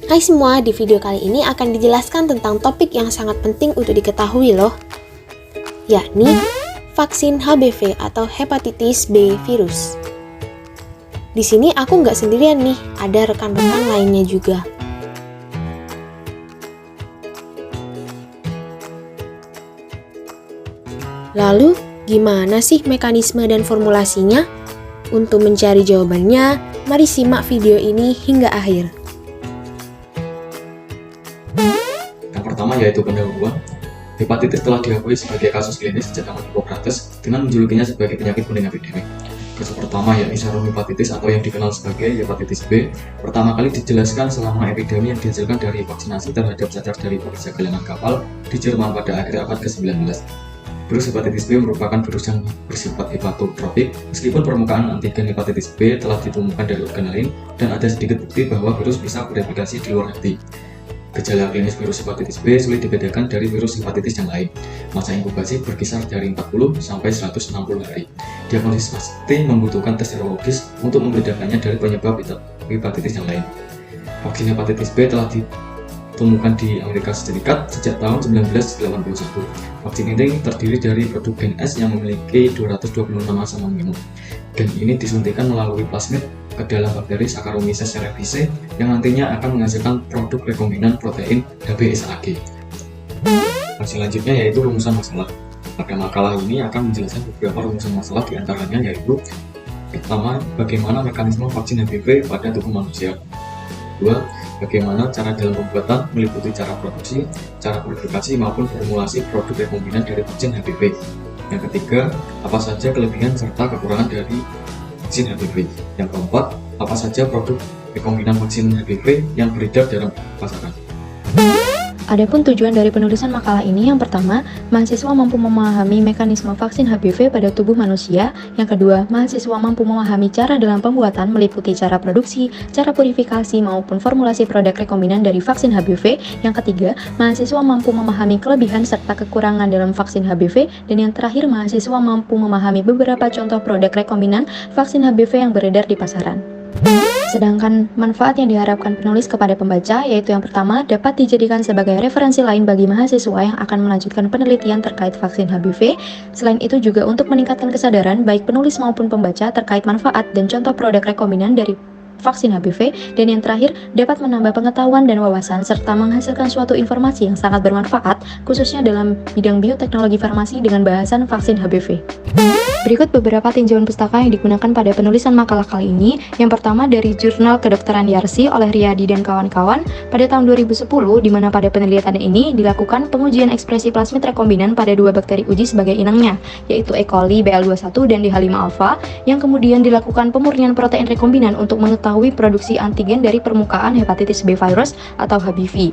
Hai semua, di video kali ini akan dijelaskan tentang topik yang sangat penting untuk diketahui loh, yakni vaksin HBV atau hepatitis B virus. Di sini aku nggak sendirian nih, ada rekan-rekan lainnya juga. Lalu, gimana sih mekanisme dan formulasinya? Untuk mencari jawabannya, mari simak video ini hingga akhir. Yang pertama yaitu pendahuluan. Hepatitis telah diakui sebagai kasus klinis sejak zaman Hippocrates dengan menjulukinya sebagai penyakit kuning epidemik. Kasus pertama yakni serum hepatitis atau yang dikenal sebagai hepatitis B pertama kali dijelaskan selama epidemi yang dihasilkan dari vaksinasi terhadap cacar dari pekerja galangan kapal di Jerman pada akhir abad ke-19. Virus hepatitis B merupakan virus yang bersifat hepatotropik, meskipun permukaan antigen hepatitis B telah ditemukan dari organ lain dan ada sedikit bukti bahwa virus bisa bereplikasi di luar hati. Gejala klinis virus hepatitis B sulit dibedakan dari virus hepatitis yang lain. Masa inkubasi berkisar dari 40 sampai 160 hari. Diagnosis pasti membutuhkan tes serologis untuk membedakannya dari penyebab hepatitis yang lain. Vaksin hepatitis B telah ditemukan di Amerika Serikat sejak tahun 1981. Vaksin ini terdiri dari produk gen S yang memiliki 226 asam amino. Gen ini disuntikan melalui plasmid ke dalam bakteri Saccharomyces cerevisiae yang nantinya akan menghasilkan produk rekombinan protein HbSAg. Selanjutnya yaitu rumusan masalah. Pada makalah ini akan menjelaskan beberapa rumusan masalah, diantaranya yaitu: pertama, bagaimana mekanisme vaksin HBV pada tubuh manusia. Kedua, bagaimana cara dalam pembuatan meliputi cara produksi, cara purifikasi maupun formulasi produk rekombinan dari vaksin HBV. Yang ketiga, apa saja kelebihan serta kekurangan dari vaksin HBV. Yang keempat, apa saja produk rekombinan vaksin HBV yang beredar dalam pasaran. Adapun tujuan dari penulisan makalah ini, yang pertama, mahasiswa mampu memahami mekanisme vaksin HBV pada tubuh manusia. Yang kedua, mahasiswa mampu memahami cara dalam pembuatan meliputi cara produksi, cara purifikasi maupun formulasi produk rekombinan dari vaksin HBV. Yang ketiga, mahasiswa mampu memahami kelebihan serta kekurangan dalam vaksin HBV. Dan yang terakhir, mahasiswa mampu memahami beberapa contoh produk rekombinan vaksin HBV yang beredar di pasaran. Sedangkan manfaat yang diharapkan penulis kepada pembaca yaitu yang pertama, dapat dijadikan sebagai referensi lain bagi mahasiswa yang akan melanjutkan penelitian terkait vaksin HBV. Selain itu juga untuk meningkatkan kesadaran baik penulis maupun pembaca terkait manfaat dan contoh produk rekombinan dari vaksin HBV. Dan yang terakhir, dapat menambah pengetahuan dan wawasan serta menghasilkan suatu informasi yang sangat bermanfaat khususnya dalam bidang bioteknologi farmasi dengan bahasan vaksin HBV. Berikut beberapa tinjauan pustaka yang digunakan pada penulisan makalah kali ini. Yang pertama dari Jurnal Kedokteran Yarsi oleh Riyadi dan kawan-kawan pada tahun 2010, di mana pada penelitian ini dilakukan pengujian ekspresi plasmid rekombinan pada dua bakteri uji sebagai inangnya, yaitu E. coli BL21 dan D5-alpha, yang kemudian dilakukan pemurnian protein rekombinan untuk mengetahui produksi antigen dari permukaan hepatitis B virus atau HBV.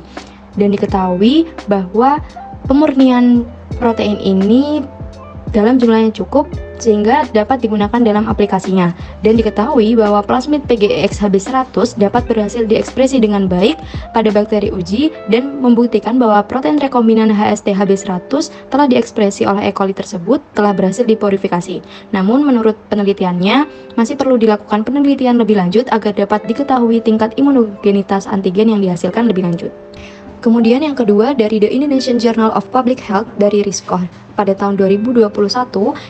Dan diketahui bahwa pemurnian protein ini dalam jumlah yang cukup sehingga dapat digunakan dalam aplikasinya. Dan diketahui bahwa plasmid PGX-HB100 dapat berhasil diekspresi dengan baik pada bakteri uji dan membuktikan bahwa protein rekombinan HST-HB100 telah diekspresi oleh E. coli tersebut telah berhasil dipurifikasi. Namun menurut penelitiannya masih perlu dilakukan penelitian lebih lanjut agar dapat diketahui tingkat imunogenitas antigen yang dihasilkan lebih lanjut. Kemudian yang kedua dari The Indonesian Journal of Public Health dari Riskor pada tahun 2021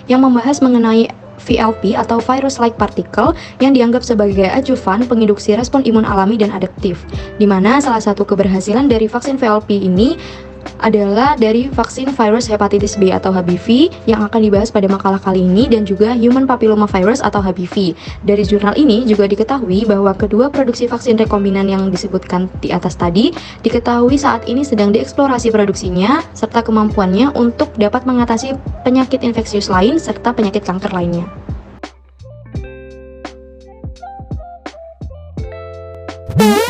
yang membahas mengenai VLP atau virus-like particle yang dianggap sebagai adjuvan penginduksi respon imun alami dan adaptif, di mana salah satu keberhasilan dari vaksin VLP ini adalah dari vaksin virus hepatitis B atau HBV yang akan dibahas pada makalah kali ini, dan juga human papilloma virus atau HBV. Dari jurnal ini juga diketahui bahwa kedua produksi vaksin rekombinan yang disebutkan di atas tadi diketahui saat ini sedang dieksplorasi produksinya serta kemampuannya untuk dapat mengatasi penyakit infeksius lain serta penyakit kanker lainnya.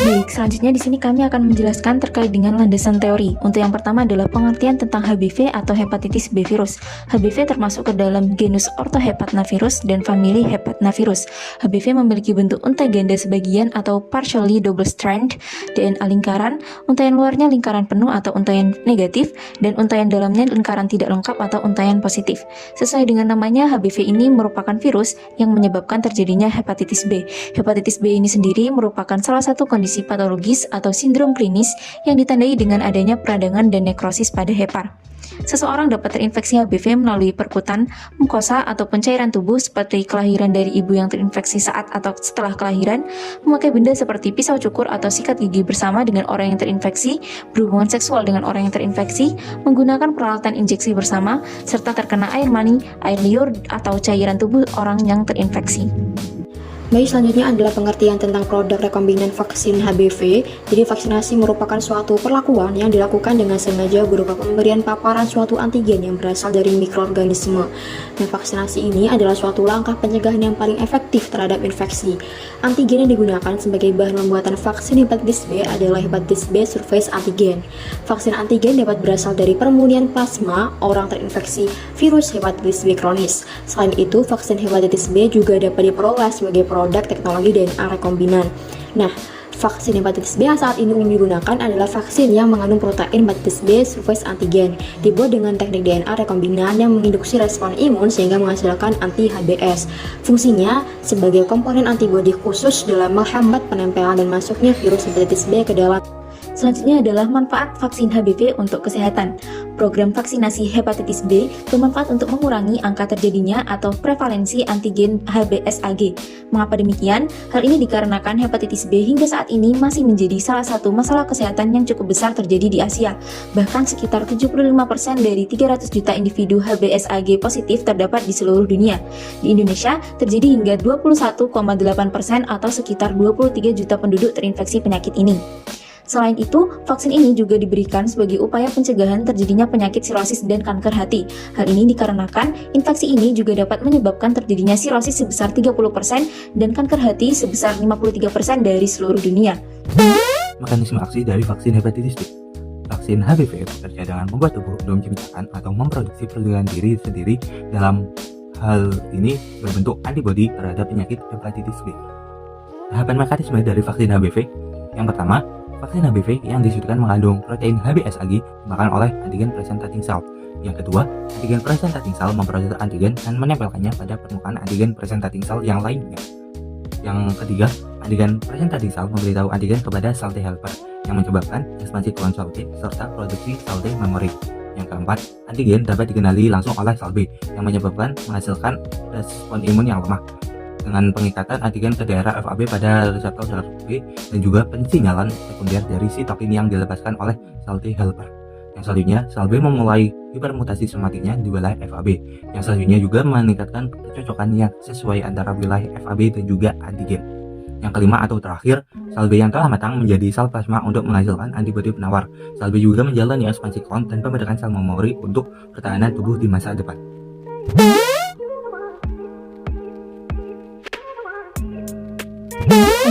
Baik, selanjutnya di sini kami akan menjelaskan terkait dengan landasan teori. Untuk yang pertama adalah pengertian tentang HBV atau hepatitis B virus. HBV termasuk ke dalam genus Orthohepatnavirus dan famili Hepatnavirus. HBV memiliki bentuk untai ganda sebagian atau partially double strand DNA lingkaran, untaian luarnya lingkaran penuh atau untaian negatif, dan untaian dalamnya lingkaran tidak lengkap atau untaian positif. Sesuai dengan namanya, HBV ini merupakan virus yang menyebabkan terjadinya hepatitis B. Hepatitis B ini sendiri merupakan salah satu satu kondisi patologis atau sindrom klinis yang ditandai dengan adanya peradangan dan nekrosis pada hepar. Seseorang dapat terinfeksi HBV melalui perkutan, mukosa, ataupun cairan tubuh seperti kelahiran dari ibu yang terinfeksi saat atau setelah kelahiran, memakai benda seperti pisau cukur atau sikat gigi bersama dengan orang yang terinfeksi, berhubungan seksual dengan orang yang terinfeksi, menggunakan peralatan injeksi bersama, serta terkena air mani, air liur, atau cairan tubuh orang yang terinfeksi. Baik, selanjutnya adalah pengertian tentang produk rekombinan vaksin HBV. Jadi vaksinasi merupakan suatu perlakuan yang dilakukan dengan sengaja berupa pemberian paparan suatu antigen yang berasal dari mikroorganisme. Nah, vaksinasi ini adalah suatu langkah pencegahan yang paling efektif terhadap infeksi. Antigen yang digunakan sebagai bahan pembuatan vaksin hepatitis B adalah hepatitis B surface antigen. Vaksin antigen dapat berasal dari permunian plasma orang terinfeksi virus hepatitis B kronis. Selain itu, vaksin hepatitis B juga dapat diperoleh sebagai produk teknologi DNA rekombinan. Nah, vaksin hepatitis B saat ini umum digunakan adalah vaksin yang mengandung protein hepatitis B surface antigen, dibuat dengan teknik DNA rekombinan yang menginduksi respon imun sehingga menghasilkan anti-HBs. Fungsinya sebagai komponen antibodi khusus dalam menghambat penempelan dan masuknya virus hepatitis B ke dalam. Selanjutnya adalah manfaat vaksin HBV untuk kesehatan. Program vaksinasi hepatitis B bermanfaat untuk mengurangi angka terjadinya atau prevalensi antigen HBsAg. Mengapa demikian? Hal ini dikarenakan hepatitis B hingga saat ini masih menjadi salah satu masalah kesehatan yang cukup besar terjadi di Asia. Bahkan sekitar 75% dari 300 juta individu HBsAg positif terdapat di seluruh dunia. Di Indonesia, terjadi hingga 21,8% atau sekitar 23 juta penduduk terinfeksi penyakit ini. Selain itu, vaksin ini juga diberikan sebagai upaya pencegahan terjadinya penyakit sirosis dan kanker hati. Hal ini dikarenakan infeksi ini juga dapat menyebabkan terjadinya sirosis sebesar 30% dan kanker hati sebesar 53% dari seluruh dunia. Mekanisme aksi dari vaksin hepatitis B. Vaksin HBV bekerja dengan membuat tubuh menciptakan atau memproduksi perlindungan diri sendiri, dalam hal ini berbentuk antibodi terhadap penyakit hepatitis B. Tahapan mekanisme dari vaksin HBV. Yang pertama, vaksin HBV yang disuntikan mengandung protein HBsAg dimakan oleh antigen presenting cell. Yang kedua, antigen presenting cell memproses antigen dan menempelkannya pada permukaan antigen presenting cell yang lainnya. Yang ketiga, antigen presenting cell memberitahu antigen kepada sel T helper yang menyebabkan ekspansi klon sel T serta produksi sel T memory. Yang keempat, antigen dapat dikenali langsung oleh sel B yang menyebabkan menghasilkan respon imun yang lemah dengan pengikatan antigen ke daerah FAB pada reseptor sel B dan juga pensinyalan sekunder dari sitokin yang dilepaskan oleh sel T helper. Yang selanjutnya, sel B memulai hipermutasi somatiknya di wilayah FAB. Yang selanjutnya juga meningkatkan kecocokan yang sesuai antara wilayah FAB dan juga antigen. Yang kelima atau terakhir, sel B yang telah matang menjadi sel plasma untuk menghasilkan antibodi penawar. Sel B juga menjalani ekspansi klon dan pembentukan sel memori untuk pertahanan tubuh di masa depan.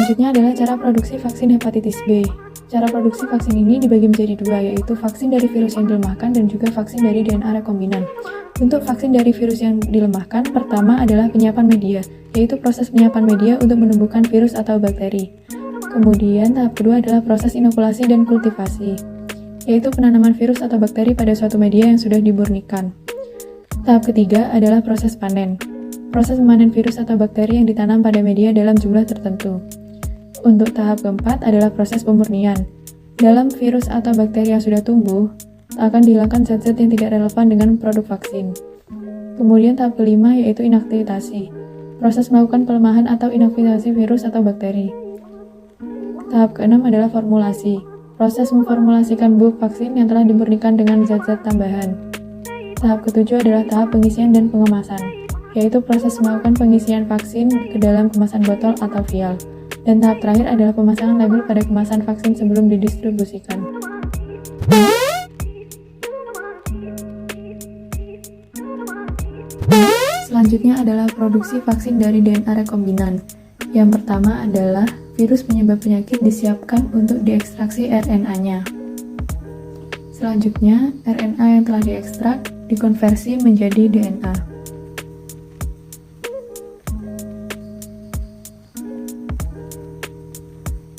Selanjutnya adalah cara produksi vaksin hepatitis B. Cara produksi vaksin ini dibagi menjadi dua, yaitu vaksin dari virus yang dilemahkan dan juga vaksin dari DNA rekombinan. Untuk vaksin dari virus yang dilemahkan, pertama adalah penyiapan media, yaitu proses penyiapan media untuk menumbuhkan virus atau bakteri. Kemudian tahap kedua adalah proses inokulasi dan kultivasi, yaitu penanaman virus atau bakteri pada suatu media yang sudah dimurnikan. Tahap ketiga adalah proses panen. Proses memanen virus atau bakteri yang ditanam pada media dalam jumlah tertentu. Untuk tahap keempat adalah proses pemurnian. Dalam virus atau bakteri yang sudah tumbuh, akan dihilangkan zat-zat yang tidak relevan dengan produk vaksin. Kemudian tahap kelima yaitu inaktivasi. Proses melakukan pelemahan atau inaktivasi virus atau bakteri. Tahap keenam adalah formulasi. Proses memformulasikan buk vaksin yang telah dimurnikan dengan zat-zat tambahan. Tahap ketujuh adalah tahap pengisian dan pengemasan, yaitu proses melakukan pengisian vaksin ke dalam kemasan botol atau vial. Dan tahap terakhir adalah pemasangan label pada kemasan vaksin sebelum didistribusikan. Selanjutnya adalah produksi vaksin dari DNA rekombinan. Yang pertama adalah virus penyebab penyakit disiapkan untuk diekstraksi RNA-nya. Selanjutnya, RNA yang telah diekstrak dikonversi menjadi DNA.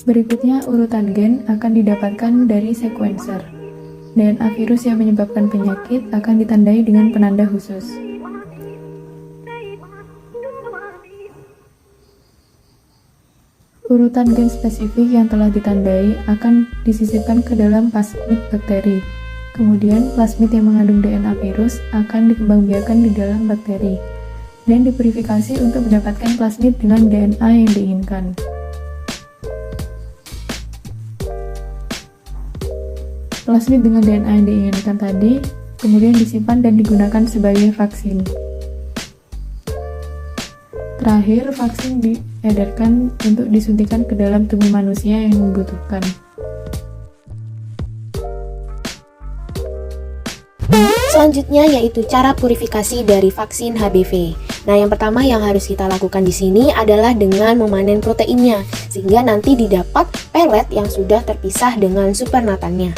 Berikutnya, urutan gen akan didapatkan dari sequencer. DNA virus yang menyebabkan penyakit akan ditandai dengan penanda khusus. Urutan gen spesifik yang telah ditandai akan disisipkan ke dalam plasmid bakteri. Kemudian, plasmid yang mengandung DNA virus akan dikembangbiakkan di dalam bakteri dan dipurifikasi untuk mendapatkan plasmid dengan DNA yang diinginkan. Plasmid dengan DNA yang diinginkan tadi kemudian disimpan dan digunakan sebagai vaksin. Terakhir, vaksin diedarkan untuk disuntikan ke dalam tubuh manusia yang membutuhkan. Selanjutnya yaitu cara purifikasi dari vaksin HBV. Nah, yang pertama yang harus kita lakukan di sini adalah dengan memanen proteinnya, sehingga nanti didapat pelet yang sudah terpisah dengan supernatannya.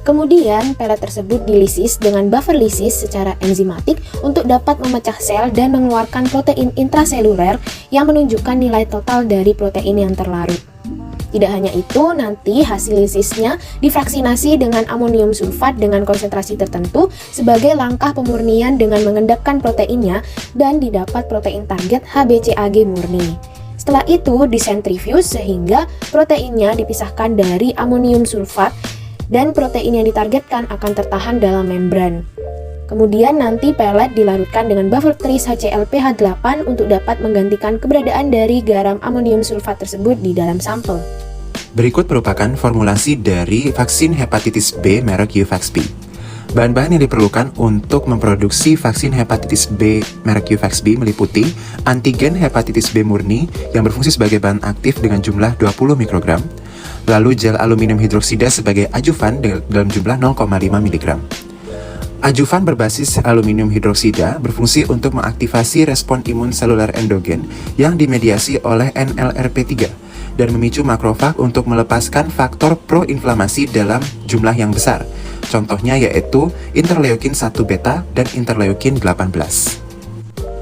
Kemudian, pelet tersebut dilisis dengan buffer lisis secara enzimatik untuk dapat memecah sel dan mengeluarkan protein intraseluler yang menunjukkan nilai total dari protein yang terlarut. Tidak hanya itu, nanti hasil lisisnya difraksinasi dengan amonium sulfat dengan konsentrasi tertentu sebagai langkah pemurnian dengan mengendapkan proteinnya dan didapat protein target HBCAG murni. Setelah itu disentrifuse sehingga proteinnya dipisahkan dari amonium sulfat dan protein yang ditargetkan akan tertahan dalam membran. Kemudian nanti pelet dilarutkan dengan buffer tris HClPH8 untuk dapat menggantikan keberadaan dari garam amonium sulfat tersebut di dalam sampel. Berikut merupakan formulasi dari vaksin hepatitis B merek Uvax-B. Bahan-bahan yang diperlukan untuk memproduksi vaksin hepatitis B merek Uvax-B meliputi antigen hepatitis B murni yang berfungsi sebagai bahan aktif dengan jumlah 20 mikrogram, lalu gel aluminium hidroksida sebagai ajuvan dalam jumlah 0,5 mg. Ajuvan berbasis aluminium hidroksida berfungsi untuk mengaktifasi respon imun seluler endogen yang dimediasi oleh NLRP3 dan memicu makrofag untuk melepaskan faktor proinflamasi dalam jumlah yang besar. Contohnya yaitu interleukin 1 beta dan interleukin 18.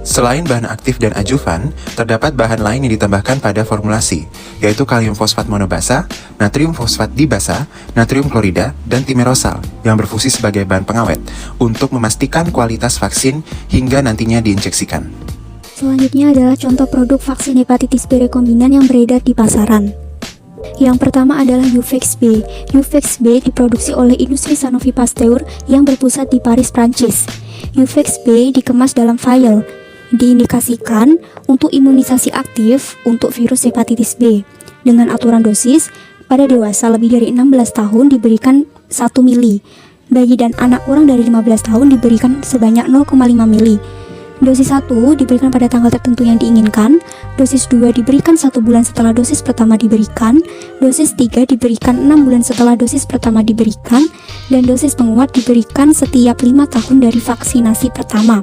Selain bahan aktif dan ajuvan, terdapat bahan lain yang ditambahkan pada formulasi, yaitu kalium fosfat monobasa, natrium fosfat dibasa, natrium klorida, dan timerosal yang berfungsi sebagai bahan pengawet untuk memastikan kualitas vaksin hingga nantinya diinjeksikan. Selanjutnya adalah contoh produk vaksin hepatitis B rekombinan yang beredar di pasaran. Yang pertama adalah Uvax-B. Uvax-B diproduksi oleh industri Sanofi Pasteur yang berpusat di Paris, Prancis. Uvax-B dikemas dalam vial, diindikasikan untuk imunisasi aktif untuk virus hepatitis B. Dengan aturan dosis, pada dewasa lebih dari 16 tahun diberikan 1 mili. Bayi dan anak kurang dari 15 tahun diberikan sebanyak 0,5 mili. Dosis 1 diberikan pada tanggal tertentu yang diinginkan, dosis 2 diberikan 1 bulan setelah dosis pertama diberikan, dosis 3 diberikan 6 bulan setelah dosis pertama diberikan, dan dosis penguat diberikan setiap 5 tahun dari vaksinasi pertama.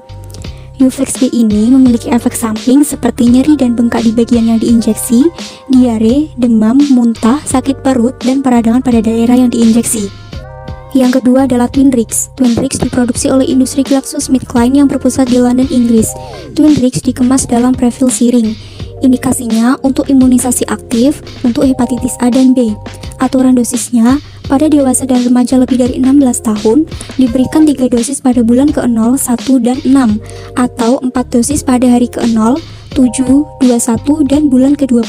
Uvax-B ini memiliki efek samping seperti nyeri dan bengkak di bagian yang diinjeksi, diare, demam, muntah, sakit perut, dan peradangan pada daerah yang diinjeksi. Yang kedua adalah Twinrix. Twinrix diproduksi oleh industri GlaxoSmithKline yang berpusat di London, Inggris. Twinrix dikemas dalam prefil siring. Indikasinya untuk imunisasi aktif untuk hepatitis A dan B. Aturan dosisnya pada dewasa dan remaja lebih dari 16 tahun diberikan 3 dosis pada bulan ke-0, 1, dan 6 atau 4 dosis pada hari ke-0, 7, 21, dan bulan ke-12.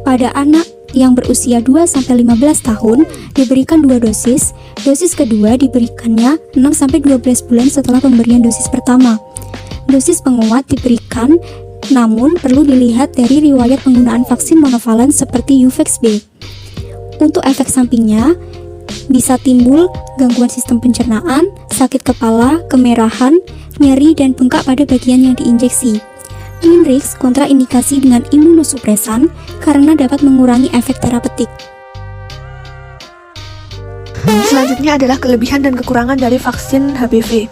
Pada anak yang berusia 2-15 tahun diberikan 2 dosis. Dosis kedua diberikannya 6-12 bulan setelah pemberian dosis pertama. Dosis penguat diberikan namun perlu dilihat dari riwayat penggunaan vaksin monovalent seperti Uvax-B. Untuk efek sampingnya bisa timbul gangguan sistem pencernaan, sakit kepala, kemerahan, nyeri, dan bengkak pada bagian yang diinjeksi. Twinrix kontraindikasi dengan imunosupresan karena dapat mengurangi efek terapeutik. Selanjutnya adalah kelebihan dan kekurangan dari vaksin HBV.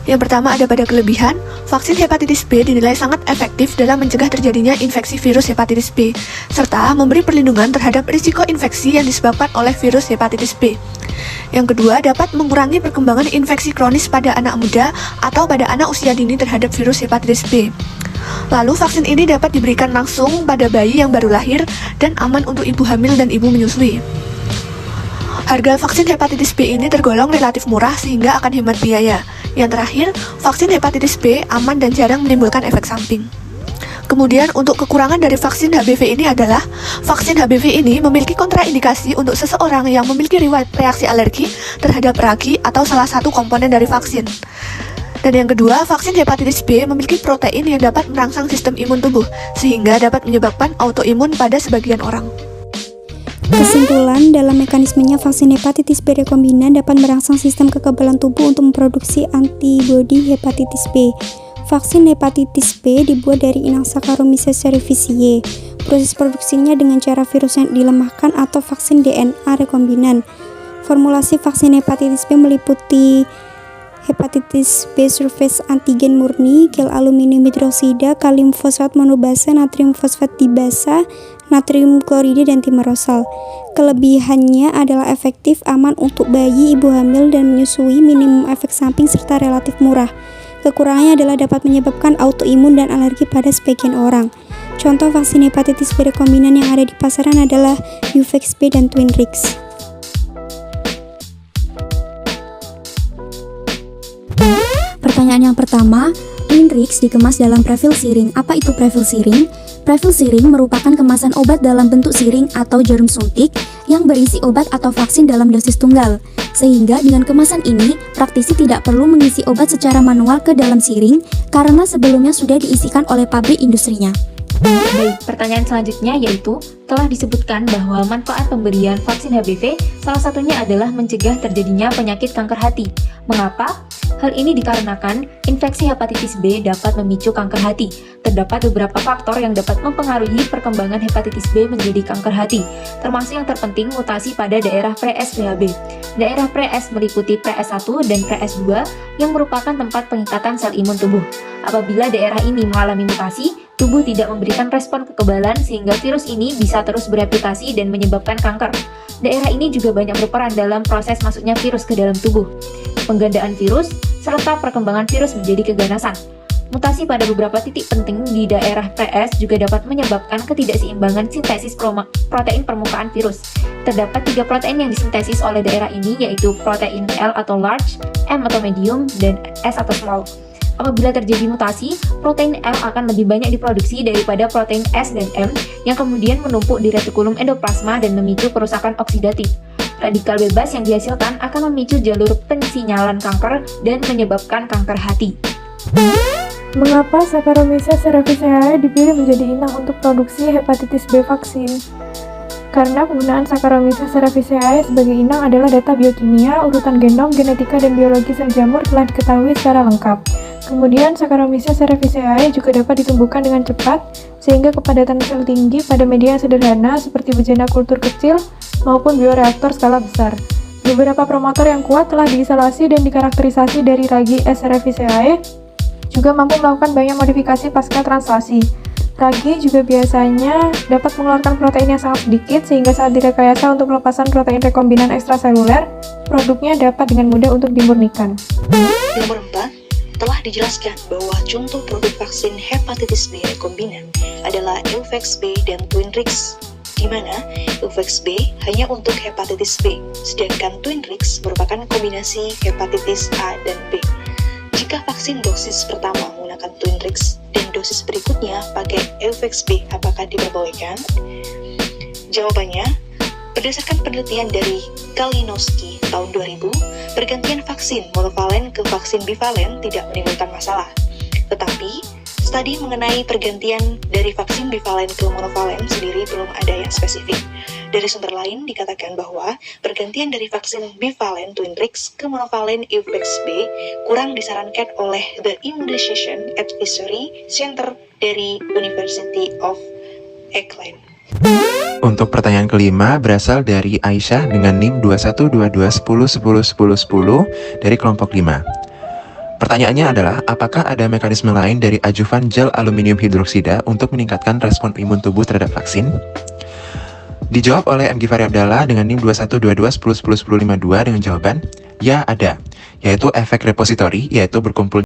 Yang pertama ada pada kelebihan, vaksin hepatitis B dinilai sangat efektif dalam mencegah terjadinya infeksi virus hepatitis B, serta memberi perlindungan terhadap risiko infeksi yang disebabkan oleh virus hepatitis B. Yang kedua, dapat mengurangi perkembangan infeksi kronis pada anak muda atau pada anak usia dini terhadap virus hepatitis B. Lalu, vaksin ini dapat diberikan langsung pada bayi yang baru lahir dan aman untuk ibu hamil dan ibu menyusui. Harga vaksin hepatitis B ini tergolong relatif murah sehingga akan hemat biaya. Yang terakhir, vaksin hepatitis B aman dan jarang menimbulkan efek samping. Kemudian untuk kekurangan dari vaksin HBV ini adalah vaksin HBV ini memiliki kontraindikasi untuk seseorang yang memiliki riwayat reaksi alergi terhadap ragi atau salah satu komponen dari vaksin. Dan yang kedua, vaksin hepatitis B memiliki protein yang dapat merangsang sistem imun tubuh sehingga dapat menyebabkan autoimun pada sebagian orang. Kesimpulan, dalam mekanismenya vaksin hepatitis B rekombinan dapat merangsang sistem kekebalan tubuh untuk memproduksi antibodi hepatitis B. Vaksin hepatitis B dibuat dari inang Saccharomyces cerevisiae. Proses produksinya dengan cara virus yang dilemahkan atau vaksin DNA rekombinan. Formulasi vaksin hepatitis B meliputi hepatitis B surface antigen murni, gel aluminium hidroksida, kalium fosfat monobasa, natrium fosfat dibasa, natrium klorida, dan timerosal. Kelebihannya adalah efektif, aman untuk bayi, ibu hamil, dan menyusui, minimum efek samping, serta relatif murah. Kekurangannya adalah dapat menyebabkan autoimun dan alergi pada sebagian orang. Contoh vaksin hepatitis B rekombinan yang ada di pasaran adalah Uvex B dan Twinrix. Pertanyaan yang pertama, Twinrix dikemas dalam prefil siring. Apa itu prefil siring? Prefil siring merupakan kemasan obat dalam bentuk siring atau jarum suntik yang berisi obat atau vaksin dalam dosis tunggal. Sehingga dengan kemasan ini, praktisi tidak perlu mengisi obat secara manual ke dalam siring karena sebelumnya sudah diisikan oleh pabrik industrinya. Baik, pertanyaan selanjutnya yaitu telah disebutkan bahwa manfaat pemberian vaksin HBV salah satunya adalah mencegah terjadinya penyakit kanker hati. Mengapa? Hal ini dikarenakan infeksi hepatitis B dapat memicu kanker hati. Terdapat beberapa faktor yang dapat mempengaruhi perkembangan hepatitis B menjadi kanker hati, termasuk yang terpenting mutasi pada daerah pre-S-BHB. Daerah pre-S meliputi pre-S1 dan pre-S2 yang merupakan tempat pengikatan sel imun tubuh. Apabila daerah ini mengalami mutasi, tubuh tidak memberikan respon kekebalan sehingga virus ini bisa terus bereplikasi dan menyebabkan kanker. Daerah ini juga banyak berperan dalam proses masuknya virus ke dalam tubuh, penggandaan virus, serta perkembangan virus menjadi keganasan. Mutasi pada beberapa titik penting di daerah PS juga dapat menyebabkan ketidakseimbangan sintesis protein permukaan virus. Terdapat 3 protein yang disintesis oleh daerah ini, yaitu protein L atau large, M atau medium, dan S atau small. Apabila terjadi mutasi, protein L akan lebih banyak diproduksi daripada protein S dan M yang kemudian menumpuk di retikulum endoplasma dan memicu kerusakan oksidatif. Radikal bebas yang dihasilkan akan memicu jalur pensinyalan kanker dan menyebabkan kanker hati. Mengapa Saccharomyces cerevisiae dipilih menjadi inang untuk produksi hepatitis B vaksin? Karena penggunaan Saccharomyces cerevisiae sebagai inang adalah data biokimia, urutan genom, genetika, dan biologi sel jamur telah diketahui secara lengkap. Kemudian Saccharomyces cerevisiae juga dapat ditumbuhkan dengan cepat, sehingga kepadatan sel tinggi pada media yang sederhana seperti bejana kultur kecil maupun bioreaktor skala besar. Beberapa promotor yang kuat telah diisolasi dan dikarakterisasi dari ragi S. cerevisiae, juga mampu melakukan banyak modifikasi pasca translasi. Ragi juga biasanya dapat mengeluarkan protein yang sangat sedikit sehingga saat direkayasa untuk pelepasan protein rekombinan ekstraseluler, produknya dapat dengan mudah untuk dimurnikan. Nomor 4, telah dijelaskan bahwa contoh produk vaksin hepatitis B rekombinan adalah Uvex B dan Twinrix, di mana Uvex B hanya untuk hepatitis B, sedangkan Twinrix merupakan kombinasi hepatitis A dan B. Jika vaksin dosis pertama menggunakan Twinrix dan dosis berikutnya pakai Uvex B, apakah diperbolehkan? Jawabannya, berdasarkan penelitian dari Kalinowski tahun 2000, pergantian vaksin monovalen ke vaksin bivalen tidak menimbulkan masalah. Tetapi, studi mengenai pergantian dari vaksin bivalen ke monovalen sendiri belum ada yang spesifik. Dari sumber lain dikatakan bahwa pergantian dari vaksin bivalen Twinrix ke monovalen Uvex B kurang disarankan oleh The Immunization Advisory Center dari University of Auckland. Untuk pertanyaan kelima berasal dari Aisyah dengan NIM 212210101010 dari kelompok 5. Pertanyaannya adalah, apakah ada mekanisme lain dari ajuvan gel aluminium hidroksida untuk meningkatkan respon imun tubuh terhadap vaksin? Dijawab oleh M. Ghifari Abdallah dengan NIM 212210101052 dengan jawaban, ya ada, yaitu efek repositori, yaitu berkumpul